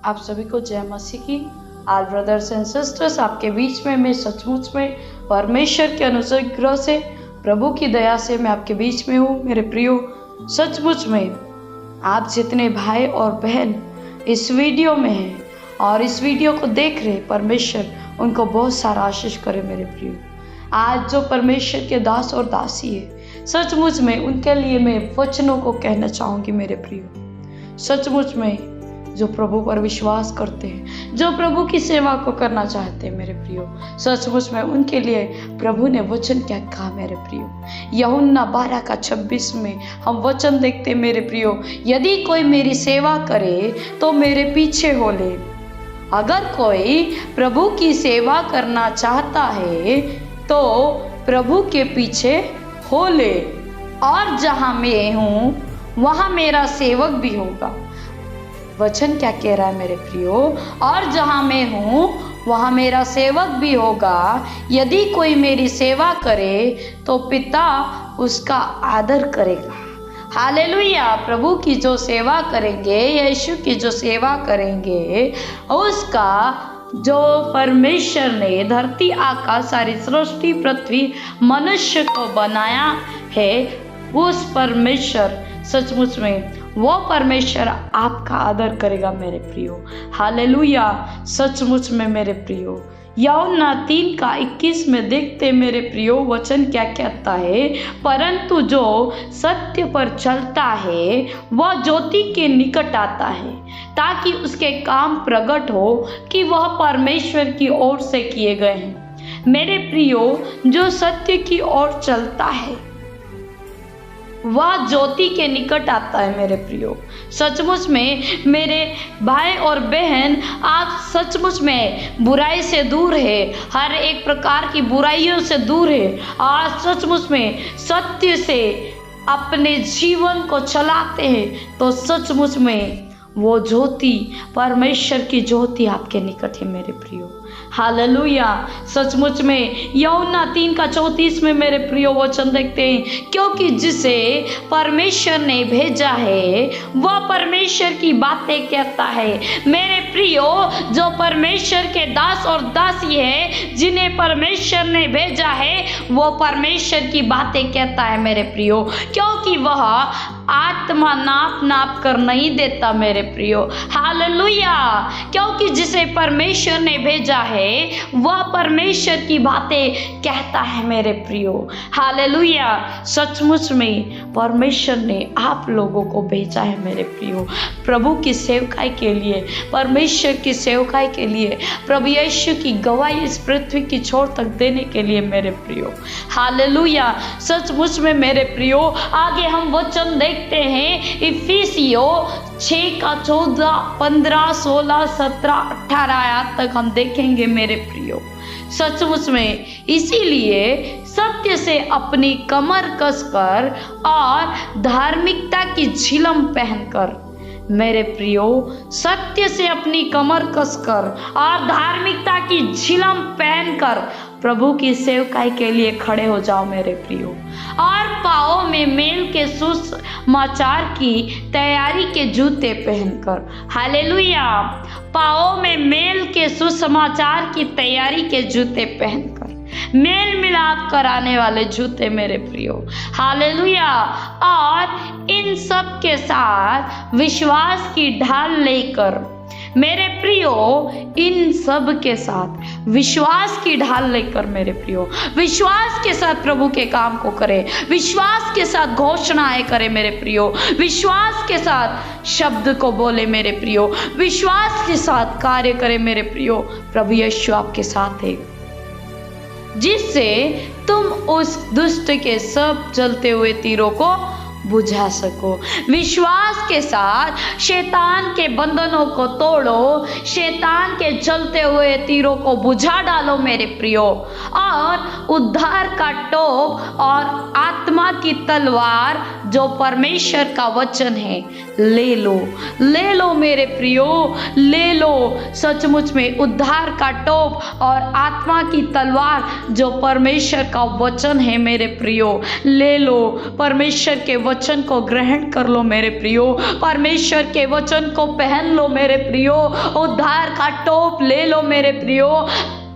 आप सभी को जय मसीह की। आज ब्रदर्स एंड सिस्टर्स, आपके बीच में मैं सचमुच में परमेश्वर के अनुग्रह से, प्रभु की दया से मैं आपके बीच में हूँ। मेरे प्रियो, सचमुच में आप जितने भाई और बहन इस वीडियो में हैं और इस वीडियो को देख रहे, परमेश्वर उनको बहुत सारा आशीष करे। मेरे प्रियो, आज जो परमेश्वर के दास और दासी है, सचमुच में उनके लिए मैं वचनों को कहना चाहूँगी। मेरे प्रियो, सचमुच में जो प्रभु पर विश्वास करते हैं, जो प्रभु की सेवा को करना चाहते हैं, मेरे प्रियो, सचमुच में उनके लिए प्रभु ने वचन क्या कहा। मेरे प्रियो, यूहन्ना 12:26 में हम वचन देखते हैं। मेरे प्रियो, यदि कोई मेरी सेवा करे तो मेरे पीछे हो ले। अगर कोई प्रभु की सेवा करना चाहता है तो प्रभु के पीछे हो ले, और जहाँ मैं हूँ वहाँ मेरा सेवक भी होगा। वचन क्या कह रहा है मेरे प्रियो? और जहाँ मैं हूँ वहाँ मेरा सेवक भी होगा। यदि कोई मेरी सेवा करे तो पिता उसका आदर करेगा। हालेलुया! प्रभु की जो सेवा करेंगे, यीशु की जो सेवा करेंगे, उसका जो परमेश्वर ने धरती, आकाश, सारी सृष्टि, पृथ्वी, मनुष्य को बनाया है, उस परमेश्वर, सचमुच में वो परमेश्वर आपका आदर करेगा। मेरे प्रियो, हालेलुया! सचमुच में मेरे प्रियो, यूहन्ना 3:21 में देखते मेरे प्रियो, वचन क्या कहता है? परंतु जो सत्य पर चलता है वह ज्योति के निकट आता है, ताकि उसके काम प्रकट हो कि वह परमेश्वर की ओर से किए गए हैं। मेरे प्रियो, जो सत्य की ओर चलता है वह ज्योति के निकट आता है। मेरे प्रियो, सचमुच में मेरे भाई और बहन, आप सचमुच में बुराई से दूर है, हर एक प्रकार की बुराइयों से दूर है, और सचमुच में सत्य से अपने जीवन को चलाते हैं, तो सचमुच में वो ज्योति, परमेश्वर की ज्योति आपके निकट है। मेरे प्रियो, हालेलुया! सचमुच में यूहन्ना 3:34 में मेरे प्रियो वचन देखते हैं, क्योंकि जिसे परमेश्वर ने भेजा है वह परमेश्वर की बातें कहता है। मेरे प्रियो, जो परमेश्वर के दास और दासी है, जिन्हें परमेश्वर ने भेजा है, वो परमेश्वर की बातें कहता है। मेरे प्रियो, क्योंकि वह आत्मा नाप कर नहीं देता। मेरे प्रियो, हालेलुया! क्योंकि जिसे परमेश्वर ने भेजा है वह परमेश्वर की बातें कहता है। मेरे प्रियो, हालेलुया! सचमुच में परमेश्वर ने आप लोगों को भेजा है। मेरे प्रियो, प्रभु की सेवकाई के लिए, परमेश्वर की सेवकाई के लिए, प्रभु यीशु की गवाही इस पृथ्वी की छोर तक देने के लिए। मेरे प्रियो, हालेलुया! सचमुच में मेरे प्रियो, आगे हम वचन देखते हैं, इफिसियों 6:14, 15, 16, 17, 18 आयत तक हम देखेंगे। मेरे प्रियो, सचमुच में इसीलिए सत्य से अपनी कमर कसकर और धार्मिकता की झिलम पहनकर, मेरे प्रियो, सत्य से अपनी कमर कसकर और धार्मिकता की झिलम पहनकर प्रभु की सेवकाई के लिए खड़े हो जाओ। मेरे प्रियो, और पाँव में मेल के सुसमाचार की तैयारी के जूते पहनकर, हालेलुया! पाँव में मेल के सुसमाचार की तैयारी के जूते पहनकर, मेल मिलाप कराने वाले जूते। मेरे प्रियो, हालेलुया! और इन सब के साथ विश्वास की ढाल लेकर, मेरे प्रियो, इन सब के साथ विश्वास की ढाल लेकर, मेरे प्रियो, विश्वास के साथ प्रभु के काम को करे, विश्वास के साथ घोषणाएं करे। मेरे प्रियो, विश्वास के साथ शब्द को बोले। मेरे प्रियो, विश्वास के साथ कार्य करे। मेरे प्रियो, प्रभु यीशु आपके साथ है, जिससे तुम उस दुष्ट के सब जलते हुए तीरों को बुझा सको। विश्वास के साथ शैतान के बंधनों को तोड़ो, शैतान के जलते हुए तीरों को बुझा डालो। मेरे प्रियो, और उद्धार का टोप और आत्मा आत्मा की तलवार जो परमेश्वर का वचन है ले लो मेरे प्रियो, ले लो सचमुच में उद्धार का टोप और आत्मा की तलवार जो परमेश्वर का वचन है मेरे प्रियो, ले लो। परमेश्वर के वचन को ग्रहण कर लो मेरे प्रियो, परमेश्वर के वचन को पहन लो मेरे प्रियो, उद्धार का टोप ले लो मेरे प्रियो,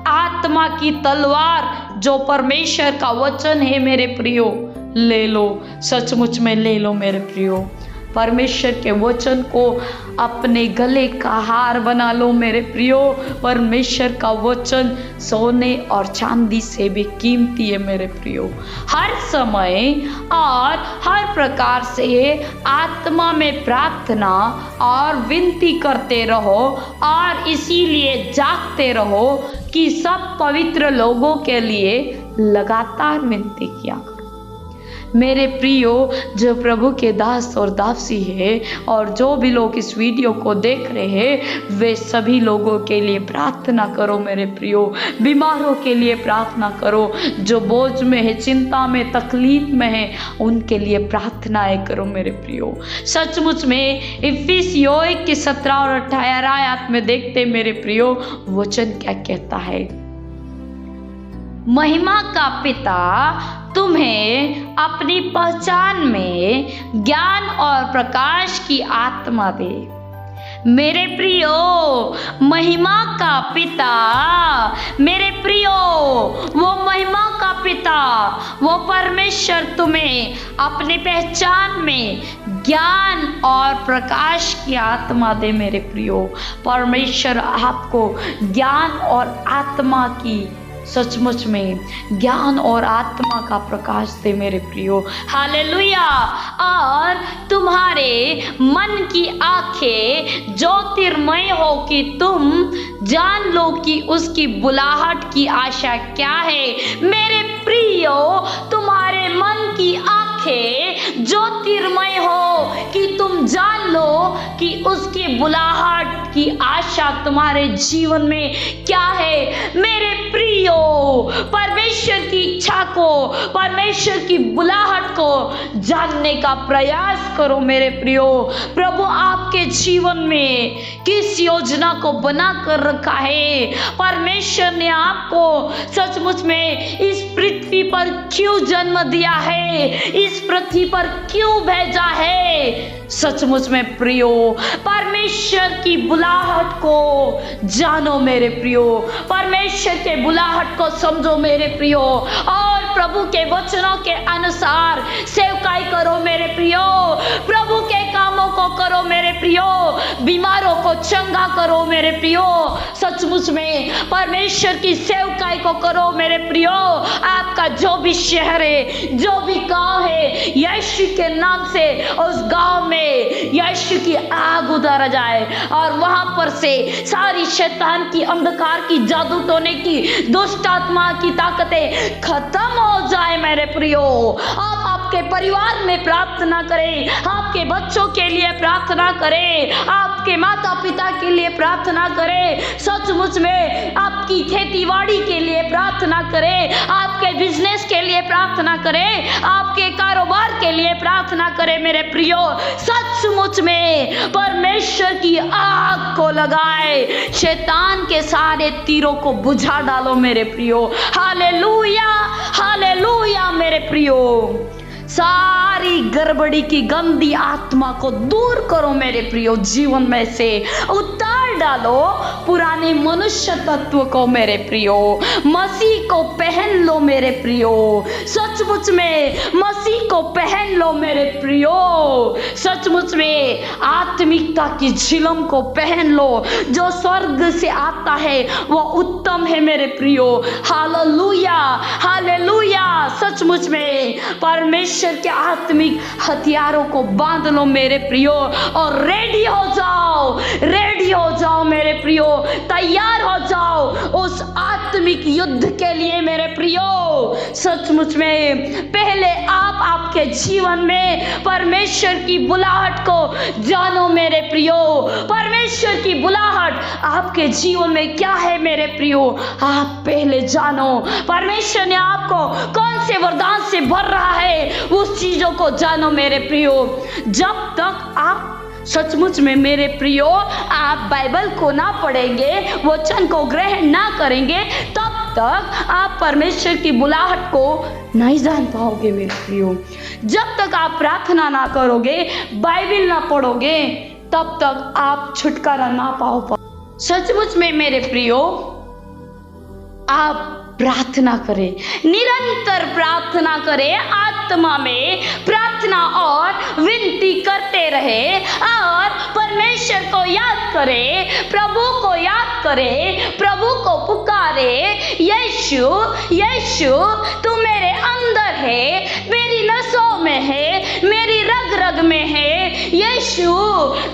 आत्मा की तलवार जो परमेश्वर का वचन है मेरे प्रियो ले लो, सचमुच में ले लो मेरे प्रियो। परमेश्वर के वचन को अपने गले का हार बना लो मेरे प्रियो। परमेश्वर का वचन सोने और चांदी से भी कीमती है मेरे प्रियो। हर समय और हर प्रकार से आत्मा में प्रार्थना और विनती करते रहो और इसीलिए जागते रहो कि सब पवित्र लोगों के लिए लगातार विनती किया करो। मेरे प्रियो, जो प्रभु के दास और दासी है और जो भी लोग इस वीडियो को देख रहे हैं वे सभी लोगों के लिए प्रार्थना करो मेरे प्रियो। बीमारों के लिए प्रार्थना करो, जो बोझ में है, चिंता में, तकलीफ में है, उनके लिए प्रार्थनाएं करो मेरे प्रियो। सचमुच में इफिसियों 1 की 17 और 18 आयत में देखते मेरे प्रियो वचन क्या कहता है। महिमा का पिता तुम्हें अपनी पहचान में ज्ञान और प्रकाश की आत्मा दे। मेरे प्रियो, महिमा का पिता, मेरे प्रियो, वो महिमा का पिता, वो परमेश्वर तुम्हें अपनी पहचान में ज्ञान और प्रकाश की आत्मा दे मेरे प्रियो। परमेश्वर आपको ज्ञान और आत्मा की, सचमुच में ज्ञान और आत्मा का प्रकाश दे मेरे प्रियो। हालेलुया। और तुम्हारे मन की आंखें ज्योतिर्मय हो कि तुम जान लो कि उसकी बुलाहट की आशा क्या है। मेरे प्रियो, तुम्हारे मन की आंखें ज्योतिर्मय हो कि तुम जान लो कि उसकी बुलाहट की आशा तुम्हारे जीवन में क्या है। मेरे प्रियो, परमेश्वर की इच्छा को, परमेश्वर की बुलाहट को जानने का प्रयास करो मेरे प्रियो। प्रभु आपके जीवन में किस योजना को बना कर रखा है, परमेश्वर ने आपको सचमुच में इस पृथ्वी पर क्यों जन्म दिया है, इस पृथ्वी पर क्यों भेजा है। सचमुच में प्रियो, परमेश्वर की बुलाहट को जानो मेरे प्रियो, परमेश्वर के बुलाहट को समझो मेरे प्रियो और प्रभु के वचनों के अनुसार सेवकाई करो मेरे प्रियो। प्रभु के कामों को करो मेरे प्रियो, बीमारों को चंगा करो मेरे प्रियो। सचमुच में परमेश्वर की सेवकाई को करो मेरे प्रियो। आपका जो भी शहर है, जो भी गांव है, यीशु के नाम से उस गांव में यीशु की आग उतारा जाए और वहां पर से सारी शैतान की, अंधकार की, जादू टोने की, दुष्ट आत्मा की ताकतें खत्म हो जाए मेरे प्रियो। आप आपके परिवार में प्रार्थना करें, आपके बच्चों के लिए प्रार्थना करें, आपके माता पिता के लिए प्रार्थना करें, सचमुच में आपकी खेतीबाड़ी के लिए प्रार्थना करें, आपके बिजनेस के लिए प्रार्थना करें, आपके कारोबार के लिए प्रार्थना करें मेरे प्रियो। सचमुच में परमेश्वर की आग को लगाए, शैतान के सारे तीरों को बुझा डालो मेरे प्रियो। हालेलुया, हालेलुया मेरे प्रियो। सारी गड़बड़ी की गंदी आत्मा को दूर करो मेरे प्रियो, जीवन में से उतार डालो पुराने मनुष्य तत्व को मेरे प्रियो, मसीह को पहन लो मेरे प्रियो। सचमुच में मसीह को पहन लो मेरे प्रियो। सचमुच में आत्मिकता की झिलम को पहन लो, जो स्वर्ग से आता है वो उत्तम है मेरे प्रियो। Hallelujah, hallelujah. सचमुच में परमेश्वर के आत्मिक हथियारों को बांध लो मेरे प्रियो और रेडी हो जाओ, रेडी हो जाओ मेरे प्रियो, तैयार हो जाओ उस आत्मिक युद्ध के लिए मेरे प्रियो। सचमुच में पहले आप आपके जीवन में परमेश्वर की बुलाहट को जानो मेरे प्रियो। परमेश्वर की बुलाहट आपके जीवन में क्या है मेरे प्रियो, आप पहले जानो। परमेश्वर ने आपको कौन से से वरदान से भर रहा है, उस चीजों को जानो मेरे प्रियो। जब तक आप सचमुच में मेरे प्रियो आप बाइबल को ना पढ़ेंगे, वचन को ग्रहण ना करेंगे, तब तक आप परमेश्वर की बुलाहट को नहीं जान पाओगे मेरे प्रियो। जब तक आप प्रार्थना ना करोगे, बाइबल ना पढ़ोगे, तब तक आप छुटकारा ना पाओ। सचमुच में मेरे प्रियो आप प्रार्थना करें, निरंतर प्रार्थना करें, आत्मा में प्रार्थना और विनती करते रहे और परमेश्वर को याद करें, प्रभु को याद करें, प्रभु को पुकारे, यीशु यीशु तू मेरे अंदर है, मेरी नसों में है, मेरी रग रग में है, यीशु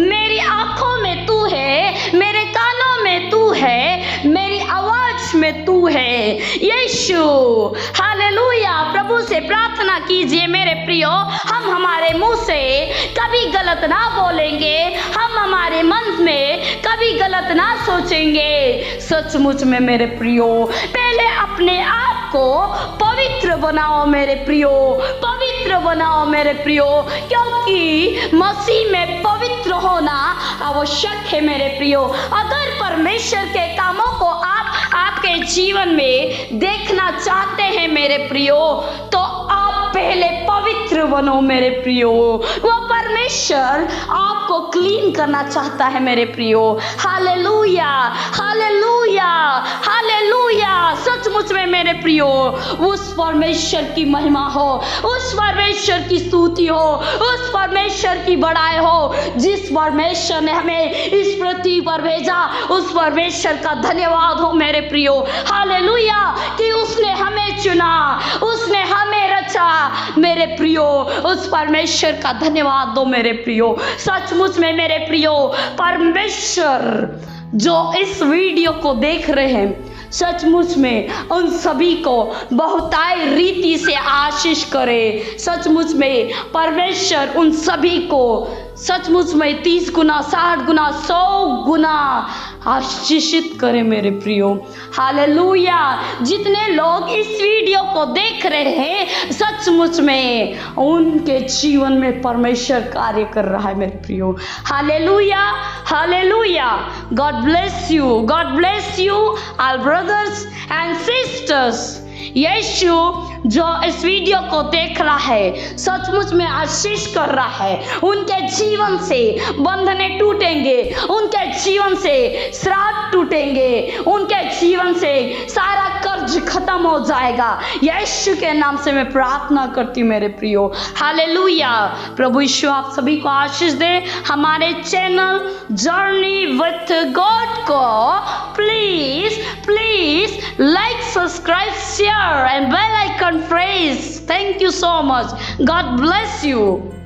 मेरी आंखों में तू है, मेरे कानों में तू है, मेरी आवाज में तू है, यीशु। हालेलुया। प्रभु से प्रार्थना कीजिए मेरे प्रियो। हम हमारे मुंह से कभी गलत ना बोलेंगे, हम हमारे मन में कभी गलत ना सोचेंगे। सचमुच में मेरे प्रियो पहले अपने आप को पवित्र बनाओ मेरे प्रियो, पवित्र बनाओ मेरे प्रियो, क्योंकि मसीह में पवित्र होना आवश्यक है मेरे प्रियो। अगर परमेश्वर के कामों को आप आपके जीवन में देखना चाहते हैं मेरे प्रियो, तो आप पहले पवित्र बनो मेरे प्रियो। वो परमेश्वर आपको क्लीन करना चाहता है मेरे प्रियो। Hallelujah, hallelujah, hallelujah. सचमुच में मेरे प्रियो उस परमेश्वर की महिमा हो, उस परमेश्वर की स्तुति हो, उस परमेश्वर की बड़ाई हो जिस परमेश्वर ने हमें इस पृथ्वी पर भेजा। उस परमेश्वर का धन्यवाद हो मेरे प्रियो। हालेलुया कि उसने हमें चुना, उसने हमें रचा मेरे प्रियो। उस परमेश्वर का धन्यवाद दो मेरे प्रियो। सचमुच में मेरे प्रियो परमेश्वर जो इस वीडियो को देख रहे हैं, सचमुच में उन सभी को बहुतायत रीति से आशीष करे। सचमुच में परमेश्वर उन सभी को सचमुच में 30 गुना, 60 गुना, 100 गुना आशीषित करे मेरे प्रियो। हालेलुया। जितने लोग इस वीडियो को देख रहे हैं, सचमुच में उनके जीवन में परमेश्वर कार्य कर रहा है मेरे प्रियो। Hallelujah, hallelujah. God bless you, God bless you all brothers and sisters. Yeshu जो इस वीडियो को देख रहा है, सचमुच में आशीष कर रहा है। उनके जीवन से बंधने टूटेंगे, उनके जीवन से श्राप टूटेंगे, उनके जीवन से सारा कर्ज खत्म हो जाएगा। यीशु के नाम से मैं प्रार्थना करती हूँ मेरे प्रियो। हालेलुया। प्रभु यीशु आप सभी को आशीष दे। हमारे चैनल जर्नी विथ गॉड को please please like, subscribe, share and bell icon press. Thank you so much. God bless you.